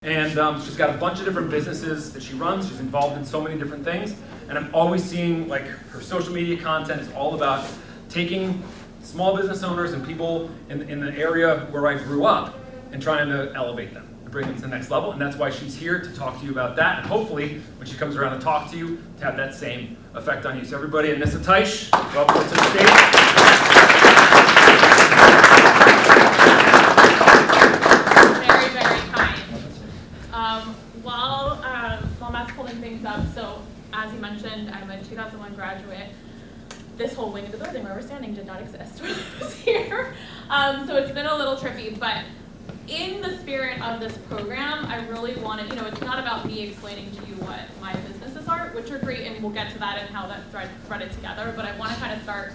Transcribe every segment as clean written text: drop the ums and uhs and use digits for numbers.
And she's got a bunch of different businesses that she runs. She's involved in so many different things. And I'm always seeing, like, her social media content is all about taking small business owners and people in the area where I grew up and trying to elevate them and bring them to the next level. And that's why she's here to talk to you about that. And hopefully, when she comes around to talk to you, to have that same effect on you. So everybody, Annisa Teich, welcome to the stage. While Matt's pulling things up, so as you mentioned, I'm a 2001 graduate. This whole wing of the building where we're standing did not exist when I was here. So it's been a little tricky, but in the spirit of this program, I really wanted, it's not about me explaining to you what my businesses are, which are great, and we'll get to that and how that's threaded together, but I want to kind of start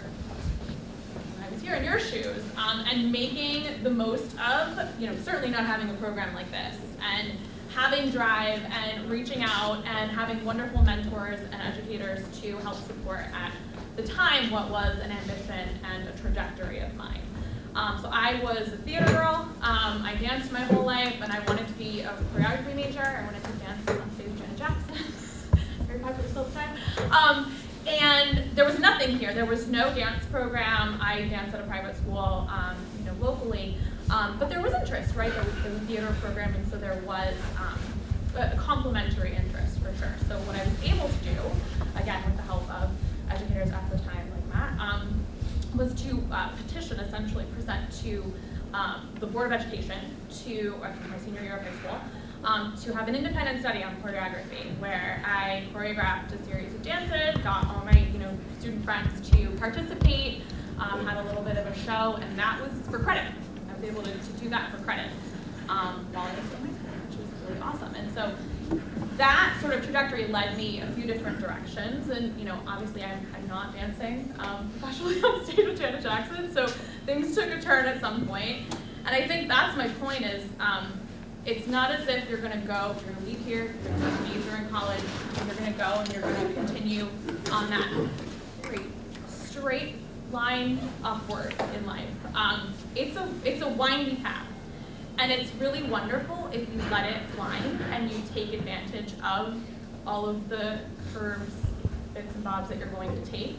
when I was here in your shoes, and making the most of, certainly not having a program like this, and having drive and reaching out and having wonderful mentors and educators to help support at the time what was an ambition and a trajectory of mine. So I was a theater girl. I danced my whole life, and I wanted to be a choreography major. I wanted to dance on stage with Janet Jackson. Very popular still at the time. And there was nothing here. There was no dance program. I danced at a private school, locally. But there was interest, right? There was a theater program, and so there was a complementary interest for sure. So what I was able to do, again with the help of educators at the time like Matt, was to petition, essentially present to the Board of Education to my senior year of high school to have an independent study on choreography, where I choreographed a series of dances, got all my student friends to participate, had a little bit of a show, and that was for credit. I was able to do that for credit while I was in my career, which was really awesome. And so that sort of trajectory led me a few different directions, and obviously I'm not dancing professionally on stage with Janet Jackson, so things took a turn at some point. And I think that's my point is, it's not as if you're going to leave here, you're going to major in college, and you're going to go and you're going to continue on that straight line upward in life. It's a windy path. And it's really wonderful if you let it wind and you take advantage of all of the curves, bits and bobs that you're going to take.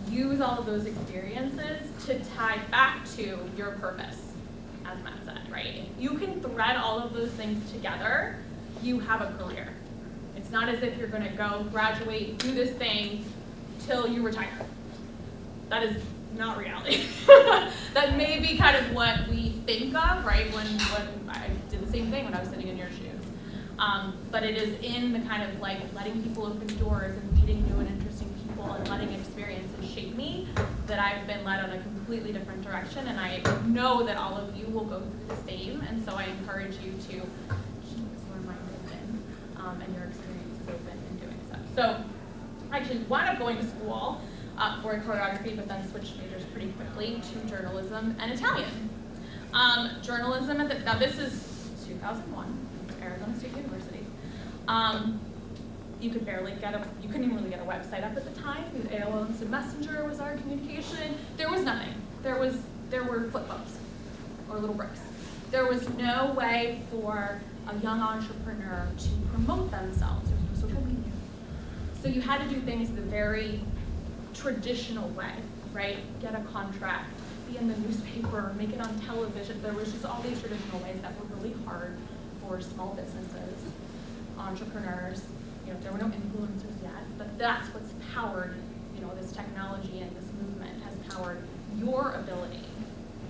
Use all of those experiences to tie back to your purpose, as Matt said, right? If you can thread all of those things together, you have a career. It's not as if you're going to go, graduate, do this thing till you retire. That is not reality. That may be kind of what we think of, right? When I did the same thing when I was sitting in your shoes. But it is in the kind of like letting people open doors and meeting new and interesting people and letting experiences shape me that I've been led on a completely different direction. And I know that all of you will go through the same. And so I encourage you to keep your mind open and your experiences open in doing so. So I actually wound up going to school for choreography, but then switched majors pretty quickly to journalism and Italian. Journalism, now this is 2001, Arizona State University. You couldn't even really get a website up at the time. AOL Instant Messenger was our communication. There was nothing. There were flip phones or little bricks. There was no way for a young entrepreneur to promote themselves. There was no social media. So you had to do things the very traditional way, right? Get a contract, be in the newspaper, make it on television. There was just all these traditional ways that were really hard for small businesses, entrepreneurs. There were no influencers yet, but that's what's powered, this technology and this movement has powered your ability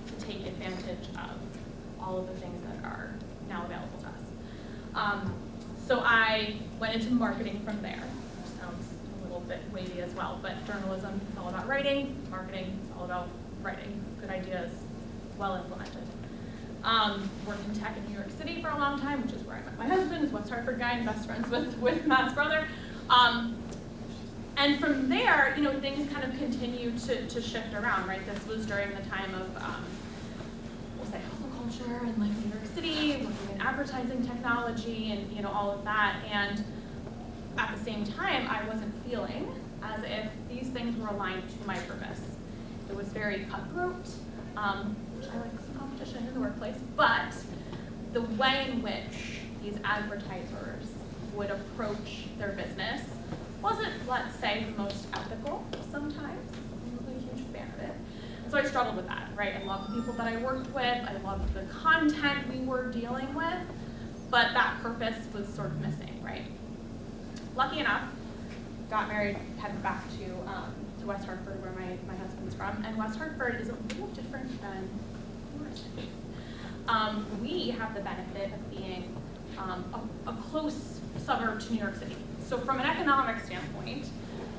to take advantage of all of the things that are now available to us. So I went into marketing from there. Bit weighty as well, but journalism is all about writing, marketing is all about writing good ideas well implemented. Worked in tech in New York City for a long time, which is where I met my husband, is West Hartford guy and best friends with Matt's brother. And from there, things kind of continued to shift around, right? This was during the time of we'll say hustle culture in like New York City, working in advertising technology and all of that. And at the same time, I wasn't feeling as if these things were aligned to my purpose. It was very cutthroat, which I like some competition in the workplace, but the way in which, these advertisers would approach their business wasn't, let's say, the most ethical sometimes. I wasn't a huge fan of it. And so I struggled with that, right? I loved the people that I worked with. I loved the content we were dealing with, but that purpose was sort of missing, right? Lucky enough, got married, headed back to West Hartford, where my husband's from, and West Hartford is a little different than Morrison. We have the benefit of being a close suburb to New York City. So from an economic standpoint,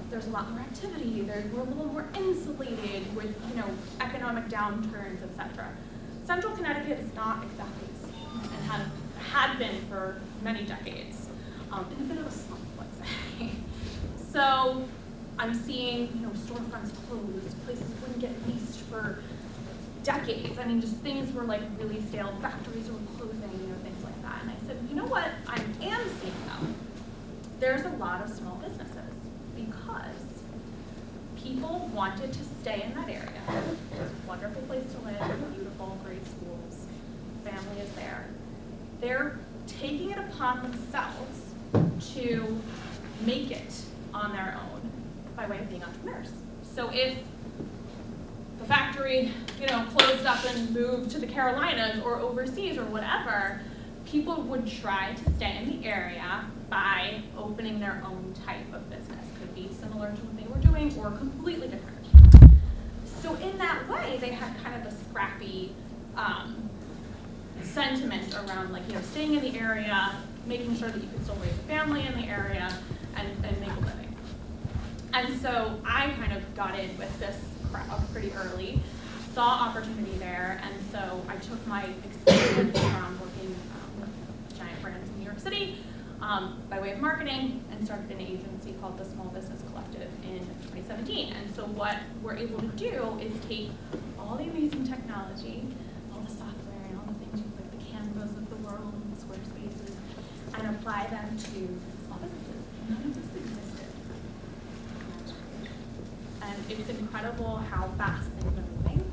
there's a lot more activity. We're a little more insulated with, economic downturns, etc. Central Connecticut is not exactly the same and had been for many decades. In a bit of a slump, let's say. So I'm seeing, storefronts close, places wouldn't get leased for decades. I mean, just things were like really stale. Factories were closing, things like that. And I said, you know what I am seeing though? There's a lot of small businesses because people wanted to stay in that area. It's a wonderful place to live, beautiful, great schools, family is there. They're taking it upon themselves to make it on their own by way of being entrepreneurs. So if the factory, closed up and moved to the Carolinas or overseas or whatever, people would try to stay in the area by opening their own type of business. Could be similar to what they were doing or completely different. So in that way, they had kind of a scrappy sentiment around staying in the area, making sure that you could still raise a family in the area and make a living. And so I kind of got in with this crowd pretty early, saw opportunity there, and so I took my experience from working with giant brands in New York City by way of marketing and started an agency called the Small Business Collective in 2017. And so what we're able to do is take all the amazing technology, all the software and all the things like the Canvas of the world and the Squarespaces, and apply them to small businesses. None of this existed. And it's incredible how fast things are moving.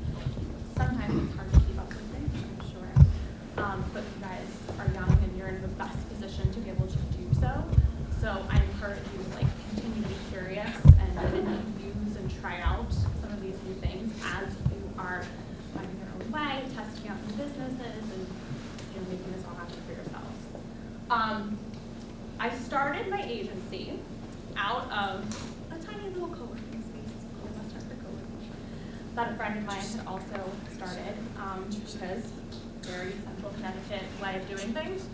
Sometimes it's hard to keep up with things, I'm sure. But you guys are young and you're in the best position to be able to do so. So I encourage you to continue to be curious and use and try out some of these new things as you are finding your own way, testing out new businesses, and making this all happen for yourselves. I started my agency out of a tiny little co-working space called West Hartford Co-working that a friend of mine had also started because very Central Connecticut way of doing things.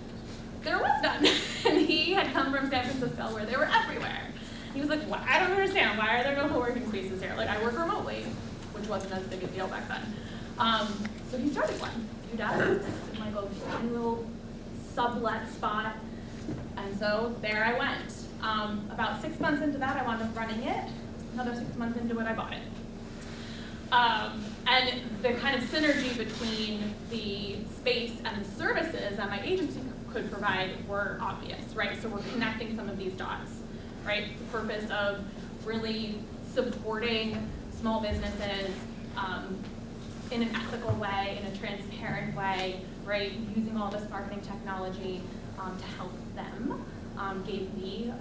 There was none. And he had come from San Francisco where they were everywhere. He was like, well, I don't understand. Why are there no co-working spaces here? I work remotely, which wasn't as big a deal back then. So he started one. 2 desks in tiny little sublet spot. And so there I went. About 6 months into that, I wound up running it. Another 6 months into it, I bought it. And the kind of synergy between the space and the services that my agency could provide were obvious, right? So we're connecting some of these dots, right? The purpose of really supporting small businesses in an ethical way, in a transparent way, right? Using all this marketing technology to help them gave me,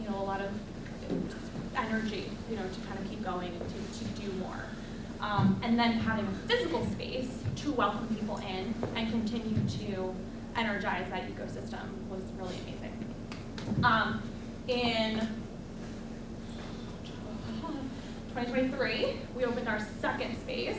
a lot of energy, to kind of keep going and to do more. And then having a physical space to welcome people in and continue to energize that ecosystem was really amazing. In 2023, we opened our second space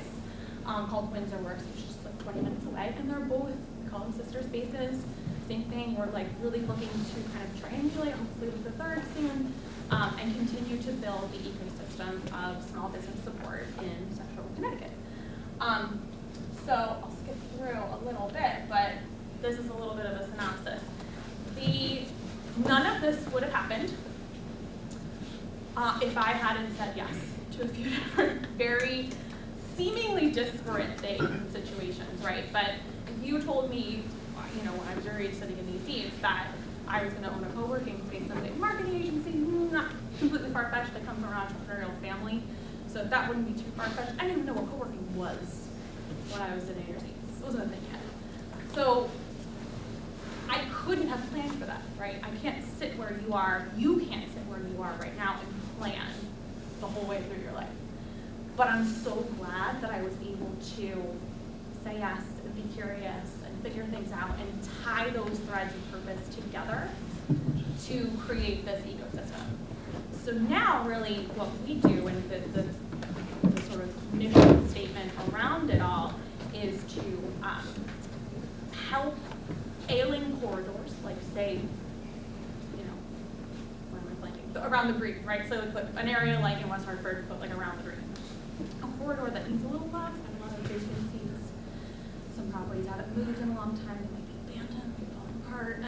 called Windsor Works, which is 20 minutes away, and they're both, we call them sister spaces. Same thing, we're really looking to kind of triangulate, hopefully with the third soon, and continue to build the ecosystem of small business support in Central Connecticut. So I'll skip through a little bit, but this is a little bit of a synopsis. None of this would have happened if I hadn't said yes to a few different very seemingly disparate things and situations, right? But if you told me, when I was your age sitting in these seats, that I was going to own a co-working space and a marketing agency, not completely far-fetched. I come from an entrepreneurial family, so that wouldn't be too far-fetched. I didn't even know what co-working was when I was sitting in your seats. It wasn't a thing yet. So I could couldn't have planned for that, right? I can't sit where you are, you can't sit where you are right now and plan the whole way through your life. But I'm so glad that I was able to say yes and be curious and figure things out and tie those threads of purpose together to create this ecosystem. So now really what we do, and the sort of mission statement around it all, is to help ailing corridors, like say, you know, where am I blanking? Around the green, right? So like an area like in West Hartford, but like around the green. A corridor that needs a little love, and a lot of vacancies. Some properties haven't moved in a long time, they might be abandoned, they falling apart.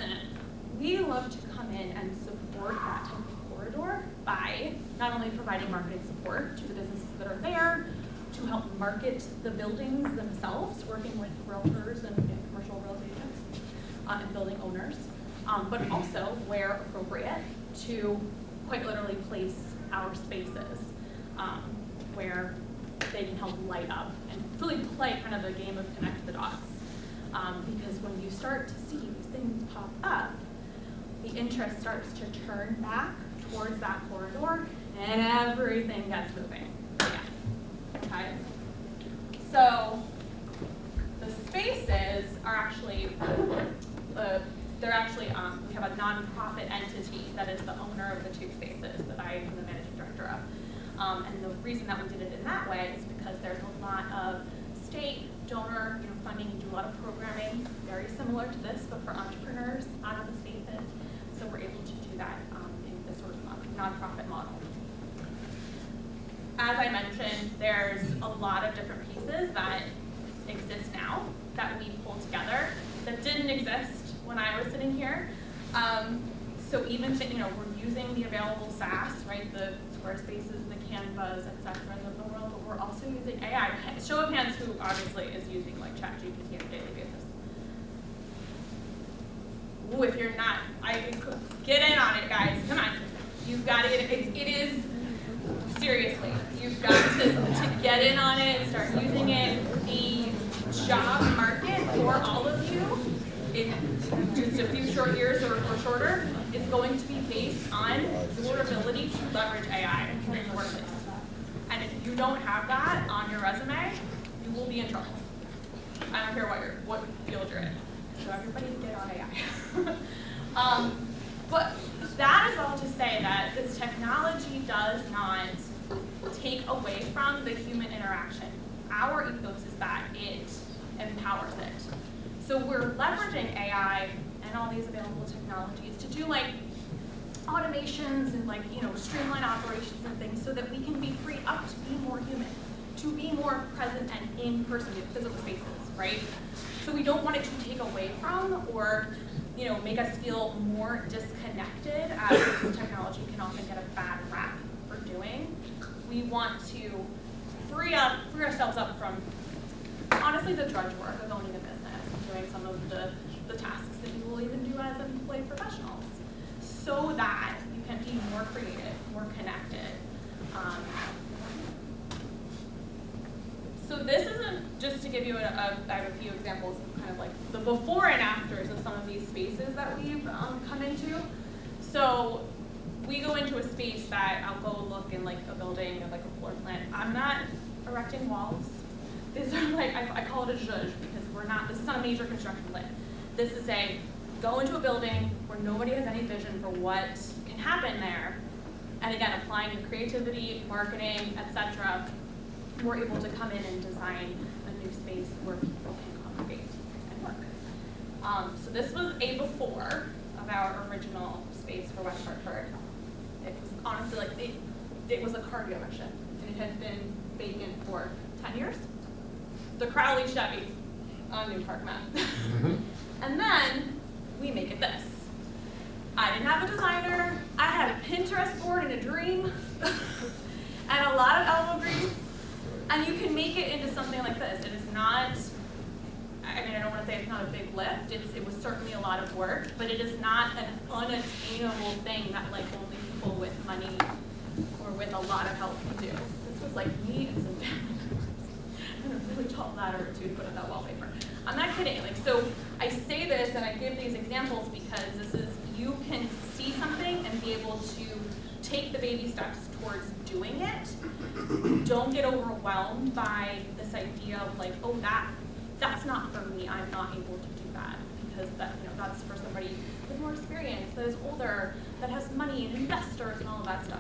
We love to come in and support that type of corridor by not only providing marketing support to the businesses that are there, to help market the buildings themselves, working with realtors and commercial real estate agents and building owners, but also, where appropriate, to quite literally place our spaces where they can help light up and really play kind of the game of connect the dots. Because when you start to see these things pop up, the interest starts to turn back towards that corridor and everything gets moving. Yeah. Okay. So the spaces are actually, we have a nonprofit entity that is the owner of the two spaces that I am the managing director of. And the reason that we did it in that way is because there's a lot of state donor funding. You do a lot of programming, very similar to this, but for entrepreneurs out of the spaces. So we're able to do that in this sort of nonprofit model. As I mentioned, there's a lot of different pieces that exist now that we pulled together that didn't exist when I was sitting here. So even, we're using the available SaaS, right, the Squarespaces, the Canvas, et cetera, in the world, but we're also using AI. Show of hands who obviously is using like ChatGPT on a daily basis. Ooh, if you're not, get in on it, guys. Come on, you've got it. It is seriously. You've got to get in on it, start using it. The job market for all of you, in just a few short years or shorter, is going to be based on your ability to leverage AI in the workplace. And if you don't have that on your resume, you will be in trouble. I don't care what field you're in. So everybody get on AI. But that is all to say that this technology does not take away from the human interaction. Our ethos is that it empowers it. So we're leveraging AI and all these available technologies to do like automations and streamline operations and things so that we can be freed up to be more human, to be more present and in person in physical spaces, right? So we don't want it to take away from or make us feel more disconnected, as technology can often get a bad rap for doing. We want to free ourselves up from, honestly, the drudge work of owning a business and doing some of the tasks that you will even do as employee professionals, so that you can be more creative, more connected. So this isn't just to give you I have a few examples of kind of like the before and afters of some of these spaces that we've come into. So we go into a space that I'll go look in like a building or like a floor plan. I'm not erecting walls. These are like, I call it a zhuzh because this is not a major construction plan. This is go into a building where nobody has any vision for what can happen there. And again, applying the creativity, marketing, etc., we're able to come in and design a new space where people can congregate and work. So this was a before of our original space for West Hartford. It was honestly it was a cardio mission, and it had been vacant for 10 years. The Crowley Chevy on New Park Map. And then we make it this. I didn't have a designer. I had a Pinterest board and a dream, and a lot of elbow grease. And you can make it into something like this. It is not, I don't want to say it's not a big lift. It was certainly a lot of work, but it is not an unattainable thing that like only people with money or with a lot of help can do. This was like me and some family members and a really tall ladder or two to put up that wallpaper. I'm not kidding. So I say this this and I give these examples because this is, you can see something and be able to take the baby steps towards doing it. Don't get overwhelmed by this idea of like, oh, that's not for me, I'm not able to do that. Because that, that's for somebody with more experience, that is older, that has money and investors and all of that stuff.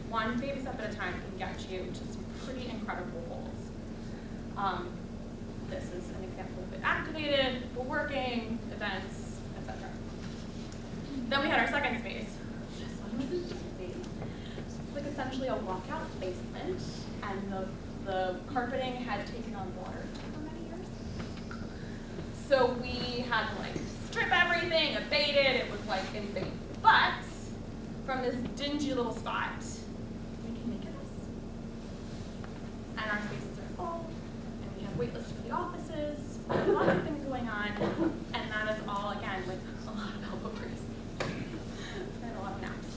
One baby step at a time can get you to some pretty incredible goals. This is an example of it activated, we're working, events, etc. Then we had our second space. This one was amazing. It's like essentially a walkout basement, and the carpeting had taken on water for many years. So we had to like strip everything, abate it, it was like insane. But from this dingy little spot, we can make it us. And our spaces are full, and we have wait lists for the offices, and lots of things going on, and that is all, again, with a lot of elbow grease and a lot of naps.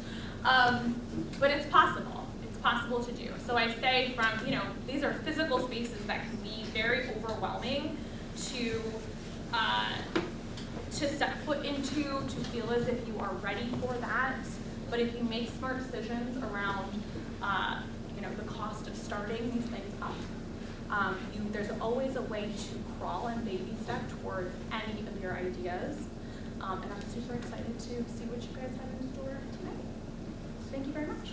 But it's possible. It's possible to do. So I say from, these are physical spaces that can be very overwhelming to step foot into, to feel as if you are ready for that. But if you make smart decisions around, the cost of starting these things up, there's always a way to crawl and baby step towards any of your ideas. And I'm super excited to see what you guys have in store tonight. Thank you very much.